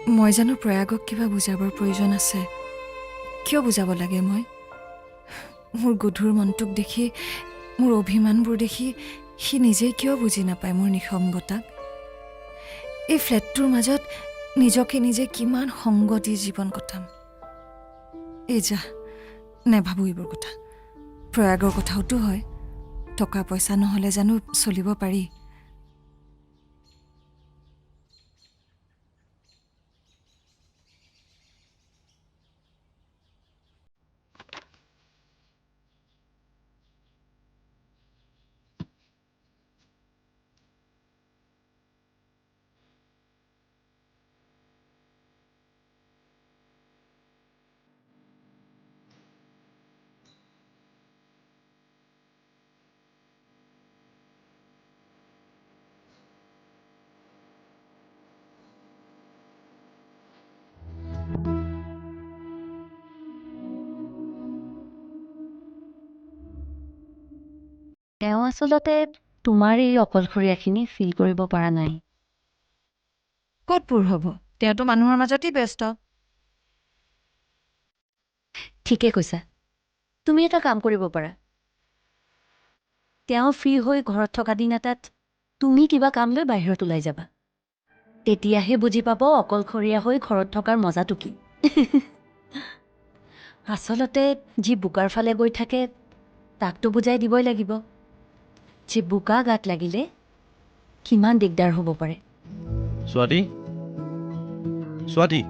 মই জানো প্ৰয়াগক কিবা বুজাবৰ প্ৰয়োজন আছে। কিয় বুজাব লাগে মই? মোৰ গধুৰ মনটোক দেখি, মোৰ অভিমানবোৰ দেখি সি নিজেই কিয় বুজি নাপায় মোৰ নিসংগতাক? এই ফ্লেটটোৰ মাজত নিজকে নিজে কিমান সংগ দি জীৱন কটাম। এই যা, নেভাবো এইবোৰ কথা। প্ৰয়াগৰ কথাওতো হয়, টকা পইচা নহ'লে জানো চলিব পাৰি? তেওঁ আচলতে তোমাৰ এই অকলশৰীয়াখিনি ফিল কৰিব পৰা নাই। ক'ত পূৰ হ'ব? তেওঁতো মানুহৰ মাজতেই ব্যস্ত। ঠিকে কৈছা। তুমি এটা কাম কৰিব পাৰা। তেওঁ ফ্ৰী হৈ ঘৰত থকা দিন এটাত তুমি কিবা কাম লৈ বাহিৰত ওলাই যাবা। তেতিয়াহে বুজি পাব অকলশৰীয়া হৈ ঘৰত থকাৰ মজাটো কি। আচলতে যি বোকাৰ ফালে গৈ থাকে তাকতো বুজাই দিবই লাগিব যে বোকা গাত লাগিলে কিমান দিগদাৰ হ'ব পাৰে। স্বাতী, স্বাতী,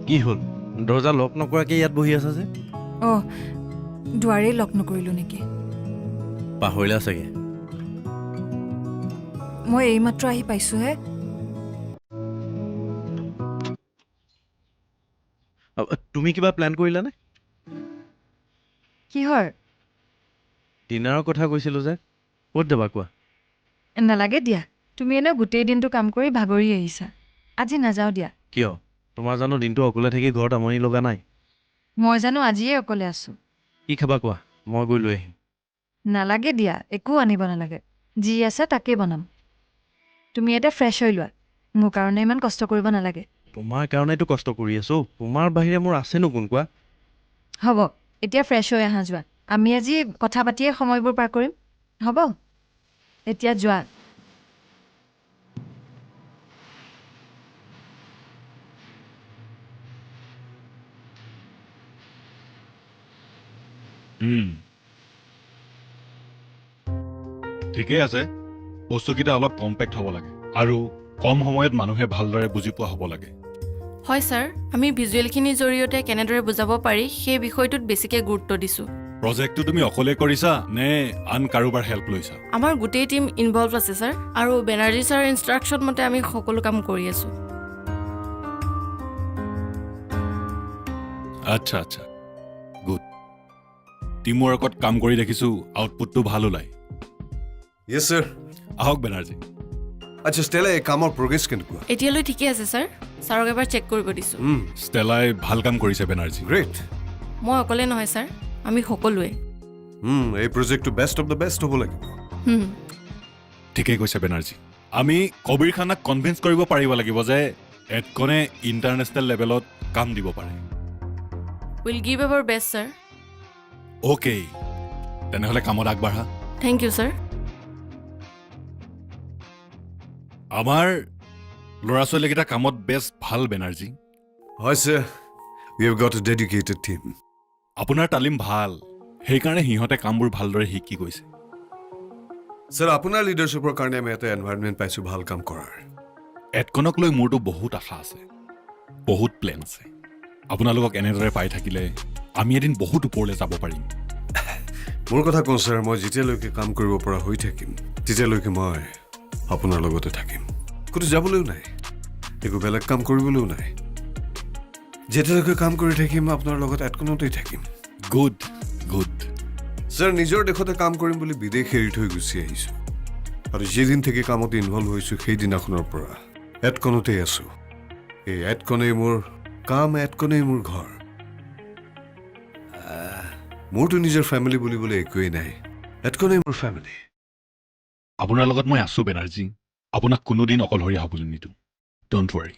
কি হ'ল? দৰ্জা লক নকৰাকৈ ইয়াত বহি আছা যে? অঁ, দুৱাৰেই লক নকৰিলোঁ নেকি? পাহৰিলা চাগে। মই এইমাত্ৰ আহি পাইছোঁহে। তুমি কিবা প্লেন কৰিলানে? কিহৰ? ডিনাৰৰ কথা কৈছিলোঁ যে, ক'ত যাবা কোৱা? নালাগে দিয়া, তুমি এনেও গোটেই দিনটো কাম কৰি ভাগৰি আহিছা। আজি নাযাওঁ দিয়া। কিয়? তোমাৰ জানো দিনটো অকলে থাকি ঘৰত আমনি লগা নাই? মই জানো আজিয়ে অকলে আছোঁ। কি খাবা কোৱা, মই গৈ লৈ আহিম। নালাগে দিয়া, একো আনিব নালাগে। যি আছে তাকেই বনাম। তুমি ইয়াতে ফ্ৰেছ হৈ লোৱা, মোৰ কাৰণে ইমান কষ্ট কৰিব নালাগে। তোমাৰ কাৰণেতো কষ্ট কৰি আছোঁ, তোমাৰ বাহিৰে মোৰ আছেনো কোন কোৱা? হ'ব, এতিয়া ফ্ৰেছ হৈ আহা, যোৱা। আমি আজি কথা পাতিয়ে সময়বোৰ পাৰ কৰিম, হ'ব? এতিয়া যোৱা। ঠিকেই আছে। বস্তুকেইটা অলপ কম্পেক্ট হ'ব লাগে আৰু কম সময়ত মানুহে ভালদৰে বুজি পোৱা হ'ব লাগে। হয় ছাৰ, আমি ভিজুৱেলখিনিৰ জৰিয়তে কেনেদৰে বুজাব পাৰি সেই বিষয়টোত বেছিকৈ গুৰুত্ব দিছোঁ। প্ৰজেক্টটো তুমি অকলে কৰিছা নে আন কাৰোবাৰ হেল্প লৈছা? আমাৰ গোটেই টীম ইনভলভ আছে ছাৰ, আৰু বেনাৰ্জী ছাৰৰ ইনষ্ট্ৰাকশ্যন মতে আমি সকলো কাম কৰি আছোঁ। আচ্ছা আচ্ছা, গুড। টিম ৱৰ্কত কাম কৰি দেখিছোঁ আউটপুটটো ভাল ওলায়। য়েছ ছাৰ। আহক বেনাৰ্জী। আচ্ছা ষ্টেলা, এই কামৰ প্ৰগ্ৰেছ কেনেকুৱা? এতিয়ালৈ ঠিকে আছে ছাৰ, ছাৰক এবাৰ চেক কৰিব দিছোঁ। ষ্টেলাই ভাল কাম কৰিছে বেনাৰ্জী। গ্ৰেট। মই অকলে নহয় ছাৰ, আমি সকলোৱে। এই প্ৰজেক্টটো বেষ্ট অফ দ্য বেষ্ট হ'ব লাগিব। ঠিকেই কৈছে বেনাৰ্জী। আমি কবিৰ খানাক কনভিন্স কৰিব পাৰিব লাগিব যে এডকনে ইণ্টাৰনেশ্যনেল লেভেলত কাম দিব পাৰে। Will give ever best sir. Okay, তেনেহ'লে কামত আগবাঢ়া। Thank you sir. আমাৰ ল'ৰা ছোৱালীকেইটা কামত বেছ ভাল বেনাৰ্জী। হয় sir, we have got a dedicated team. আপোনাৰ তালিম ভাল, সেইকাৰণে সিহঁতে কামবোৰ ভালদৰে শিকি গৈছে। ছাৰ, আপোনাৰ লিডাৰশ্বিপৰ কাৰণে আমি এটা এনভাইৰনমেণ্ট পাইছোঁ ভাল কাম কৰাৰ। এডকনক লৈ মোৰতো বহুত আশা আছে, বহুত প্লেন আছে। আপোনালোকক এনেদৰে পাই থাকিলে আমি এদিন বহুত ওপৰলৈ যাব পাৰিম। মোৰ কথা কওঁ ছাৰ, মই যেতিয়ালৈকে কাম কৰিব পৰা হৈ থাকিম তেতিয়ালৈকে মই আপোনাৰ লগতে থাকিম। ক'তো যাবলৈও নাই, একো বেলেগ কাম কৰিবলৈও নাই। যেতিয়ালৈকে কাম কৰি থাকিম আপোনাৰ লগত এডকনতেই থাকিম। Good good. ছাৰ, নিজৰ দেশতে কাম কৰিম বুলি বিদেশ এৰি থৈ গুচি আহিছোঁ, আৰু যেদিন থেকে কামত ইনভলভ হৈছোঁ সেইদিনাখনৰ পৰা এডকনতেই আছোঁ। এই এডকনেই মোৰ কাম, এডকনেই মোৰ ঘৰ। মোৰতো নিজৰ ফেমিলি বুলিবলৈ একোৱেই নাই, এডকনেই মোৰ ফেমিলি। আপোনাৰ লগত মই আছোঁ বেনাৰ্জী, আপোনাক কোনোদিন অকলশৰীয়া হ'বলৈ নিদিওঁ। Don't worry.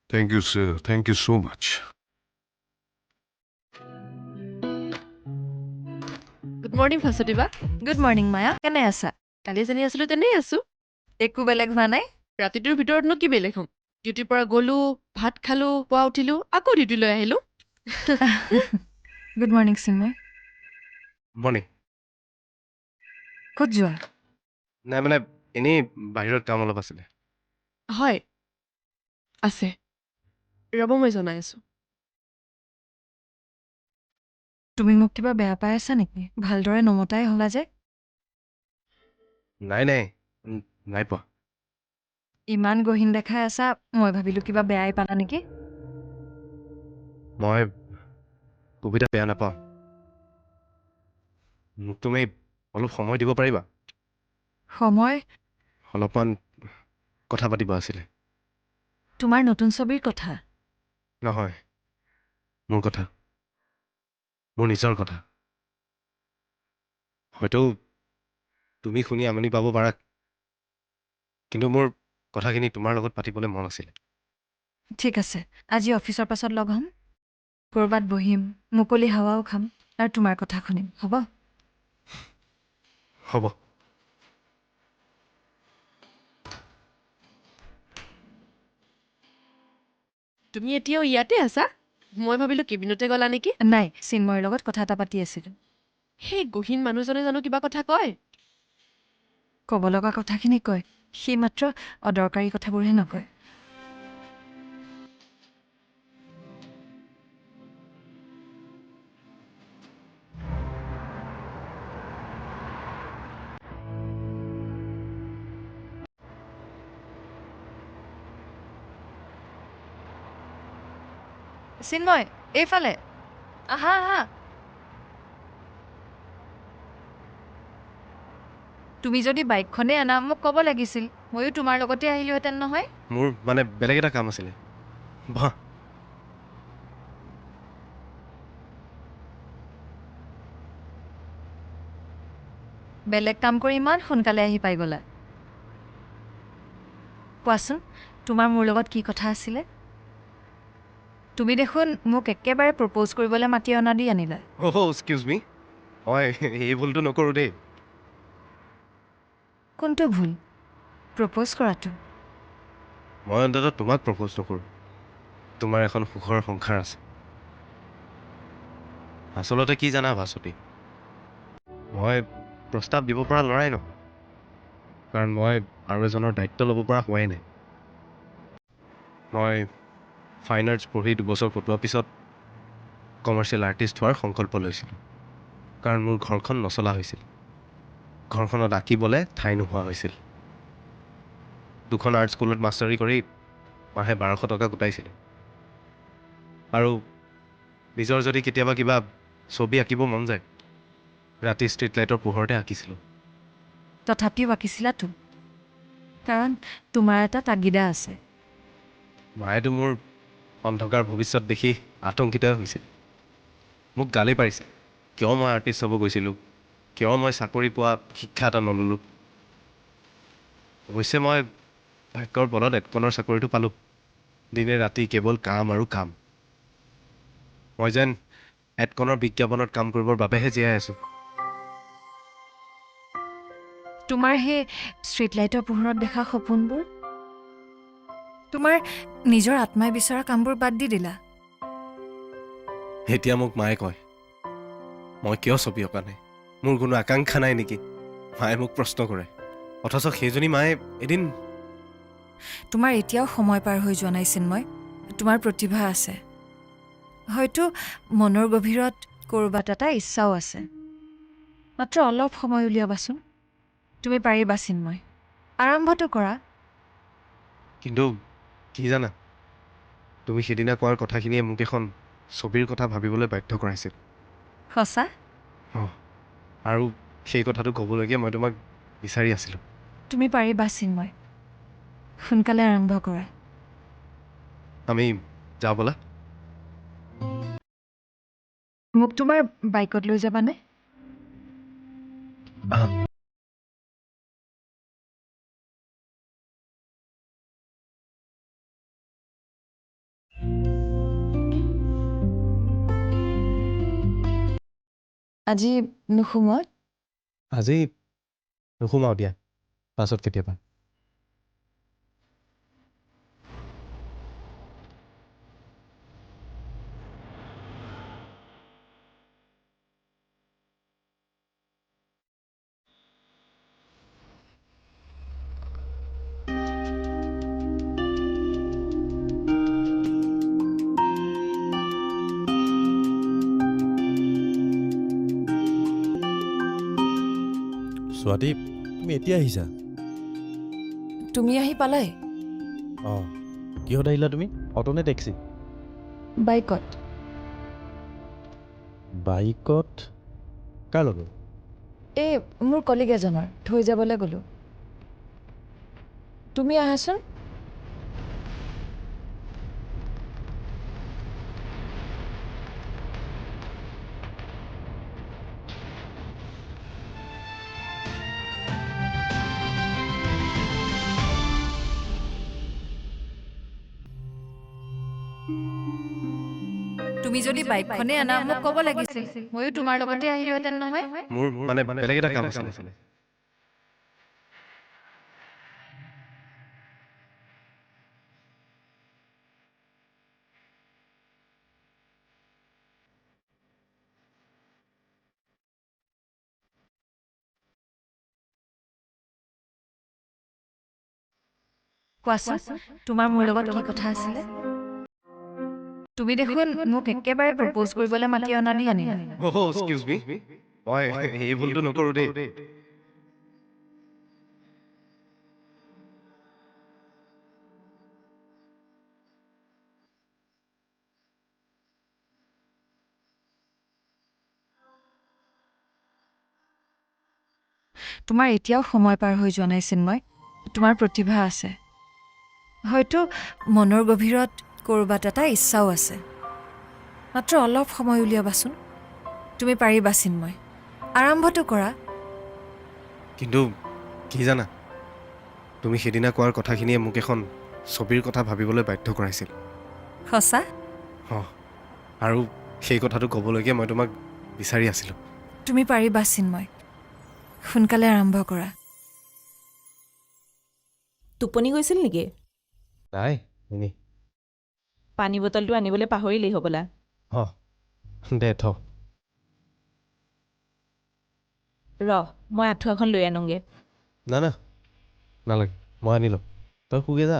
Thank you sir, thank you so' much. Good morning Bhaswati বা। গুড মৰ্ণিং মায়া, কেনে আছা? কালি জানি আছিলো তেনেই আছো। একো বেলেগ হোৱা নাই? ৰাতিটোৰ ভিতৰতনো কি বেলেগ হ'ম? ডিউটিৰ পৰা গ'লো, ভাত খালো, পুৱা উঠিলো, আকৌ ডিউটিলৈ আহিলো। Good morning Chinmoy. মৰ্ণিং। ক'ত যোৱা? নাই মানে এনেই বাহিৰত কাম অলপ আছিলে। হয় আছে, ৰ'ব মই জনাই আছো। তুমি মোক কিবা বেয়া পাই আছা নেকি? ভালদৰে নমতাই হ'লা যে। নাই নাই নাই পোৱা। ইমান গহীন দেখাই আছা, মই ভাবিলো কিবা বেয়াই পালা নেকি? মই কবিতা বেয়া নাপাওঁ। মোক তুমি অলপ সময় দিব পাৰিবা? সময়? অলপমান কথা পাতিব আছিলে। তোমাৰ নতুন ছবিৰ কথা? নহয়, মোৰ কথা, মোৰ নিজৰ কথা। হয়তো তুমি শুনি আমনি পাব পাৰা, কিন্তু মোৰ কথাখিনি তোমাৰ লগত পাতিবলৈ মন আছিলে। ঠিক আছে, আজি অফিচৰ পাছত লগ হ'ম। ক'ৰবাত বহিম, মুকলি হাৱাও খাম আৰু তোমাৰ কথা শুনিম, হ'ব? হ'ব। তুমি এতিয়াও ইয়াতে আছা? মই ভাবিলো কেবিনতে গ'লা নেকি। নাই, চিন্ময়ৰ লগত কথা এটা পাতি আছিলোঁ। সেই গহীন মানুহজনে জানো কিবা কথা কয়? ক'ব লগা কথাখিনি কয়, সি মাত্ৰ অদৰকাৰী কথাবোৰহে নকয়। চিন্ময়, এইফালে আহা আহা। তুমি যদি বাইকখনে আনা মোক ক'ব লাগিছিল, ময়ো তোমাৰ লগতে আহিলোহেঁতেন নহয়। মোৰ মানে বেলেগ এটা কাম আছিলে। বহা। বেলেগ কাম কৰি ইমান সোনকালে আহি পাই গ'লা। কোৱাচোন, তোমাৰ মোৰ লগত কি কথা আছিলে? তুমি দেখোন মোক একেবাৰে প্ৰপ'জ কৰিবলৈ মাতি অনা দি আনিলা। এক্সকিউজ মি, মই এই ভুলটো নকৰোঁ দেই। কোনটো ভুল? প্ৰপ'জ কৰাটো? মই অন্ততঃ তোমাক প্ৰপ'জ নকৰোঁ। তোমাৰ এখন সুখৰ সংসাৰ আছে। আচলতে কি জানা ভাস্বতী, মই প্ৰস্তাৱ দিব পৰা ল'ৰাই নহয়, কাৰণ মই আৰু এজনৰ দায়িত্ব ল'ব পৰা হোৱাই নাই। মই ফাইন আৰ্টছ পঢ়ি 2 বছৰ কটোৱাৰ পিছত কমাৰ্চিয়েল আৰ্টিষ্ট হোৱাৰ সংকল্প লৈছিলোঁ, কাৰণ মোৰ ঘৰখন নচলা হৈছিল। ঘৰখনত আঁকিবলৈ ঠাই নোহোৱা হৈছিল। 2খন আৰ্ট স্কুলত মাষ্টাৰী কৰি মাহে 1200 টকা গোটাইছিলোঁ। আৰু নিজৰ যদি কেতিয়াবা কিবা ছবি আঁকিব মন যায়, ৰাতি ষ্ট্ৰীট লাইটৰ পোহৰতে আঁকিছিলোঁ। তথাপিও আঁকিছিলাতো, কাৰণ তোমাৰ এটা তাগিদা আছে। মায়েতো মোৰ অন্ধকাৰ ভৱিষ্যত দেখি আতংকিত হৈছিল। মোক গালি পাৰিছে, কিয় মই আৰ্টিষ্ট হ'ব গৈছিলোঁ, কিয় মই চাকৰি পোৱা শিক্ষা এটা নল'লোঁ। অৱশ্যে মই ভাগ্যৰ বলত এডকনৰ চাকৰিটো পালোঁ। দিনে ৰাতি কেৱল কাম আৰু কাম। মই যেন এডকনৰ বিজ্ঞাপনত কাম কৰিবৰ বাবেহে জীয়াই আছোঁ। তোমাৰ সেই ষ্ট্ৰীট লাইটৰ পোহৰত দেখা সপোনবোৰ, তোমাৰ নিজৰ আত্মাই বিচৰা কামবোৰ বাদ দি দিলা। এতিয়া মোক মায়ে কয়, মই কিয় ছবি অঁকা নাই, মোৰ কোনো আকাংক্ষা নাই নেকি। মায়ে মোক প্ৰশ্ন কৰে, অথচ সেইজনী মায়ে এদিন। তোমাৰ এতিয়াও সময় পাৰ হৈ যোৱা নাই চিন্ময়, তোমাৰ প্ৰতিভা আছে। হয়তো মনৰ গভীৰত ক'ৰবাত এটা ইচ্ছাও আছে। মাত্ৰ অলপ সময় উলিয়াবাচোন, তুমি পাৰিবা চিন্ময়। আৰম্ভটো কৰা। কিন্তু কি জানা, তুমি সিদিনা কোৱাৰ কথাখিনিয়ে মোক এখন ছবিৰ কথা ভাবিবলৈ বাধ্য কৰাইছিল। সঁচা? আৰু সেই কথাটো ক'বলৈকে মই তোমাক বিচাৰি আছিলোঁ। তুমি পাৰিবা চিন্ময়, সোনকালে আৰম্ভ কৰা। আমি যাওঁ ব'লা। মোক তোমাৰ বাইকত লৈ যাবানে? আজি নুসুমত আজি নোসোমাওঁ দিয়া, পাছত কেতিয়াবা। স্বাতী, তুমি এতিয়া আহিছা? তুমি আহি পালাই অঁ, কিহত আহিলা তুমি? অটো নে টেক্সি? বাইকত। বাইকত? কাৰ লগত? এই মোৰ কলিগ এজনৰ থৈ যাবলৈ গ'লোঁ। তুমি আহাচোন। তুমি যদি বাইকখনে আনা মোক ক'ব লাগিছিল, ময়ো তোমাৰ লগতে আহিলোহেঁতেন নহয়। মোৰ মানে বেলেগ এটা কাম আছিলে। কোৱাচোন তোমাৰ মোৰ লগত কি কথা আছিলে? তুমি দেখোন মোক একেবাৰে প্ৰপ'জ কৰিবলৈ মাতি অনা দি আনিলা। এক্সকিউজ মি, মই এই ভুলটো নকৰোঁ দেই। তোমাৰ এতিয়াও সময় পাৰ হৈ যোৱা নাই চিন্ময়। তোমাৰ প্ৰতিভা আছে, হয়তো মনৰ গভীৰত ক'ৰবাত এটা ইচ্ছাও আছে। মাত্ৰ অলপ সময় উলিয়াবাচোন। তুমি পাৰিবা চিন্ময়, আৰম্ভটো কৰা। কিন্তু কি জানা, তুমি সেইদিনা কোৱাৰ কথাখিনিয়ে মোক এখন ছবিৰ কথা ভাবিবলৈ বাধ্য কৰাইছিল। সঁচা? অঁ, আৰু সেই কথাটো ক'বলৈকে মই তোমাক বিচাৰি আছিলোঁ। তুমি পাৰিবা চিন্ময়, সোনকালে আৰম্ভ কৰা। টোপনি গৈছিল নেকি? নাই, এনেই। পানী বটলটো আনিবলৈ পাহৰিলেই হ'বলা। অঁ, দে থ। মই আঁঠুৱাখন লৈ আনোগে। না না, নালাগে, মই আনি ল'ম। তই শুগে যা।